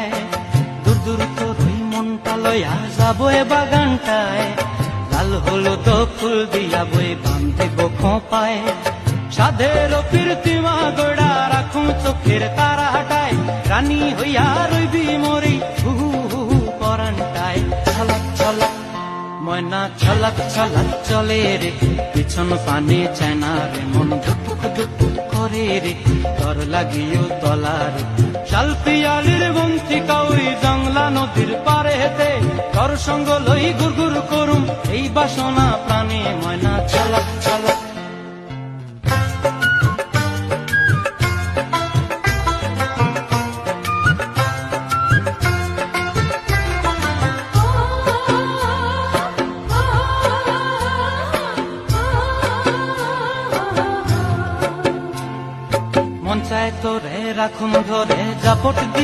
যায়, দূর দূর তোর ওই মনটা লইয়া যাবো এ বাগানটায়, লাল হলুদ ফুল দিয়া বই বান্ধিব খোঁপায়, সাধের প্রীতিমা গোড়া রাখুন চোখের তারা হাটায়, রানী হইয়া রইবি মরি হুহু হুহু পরানটায়। ছলাক ছলাক ময়না ছলাক ছলাক চলে রে, পিছন পানে চায় না রে, মন ধুপুক ধুপুক করে রে, তর লাগিও তলার শাল পিয়ালির বন্তিকা ওই জংলা নদীর পারে হেতে, তর সঙ্গ লই গুর গুর করুম এই বাসনা প্রাণে। ময়না ছলাক ছলাক মন চায় তোরে রাখুম ধরে জাপট দিয়ে।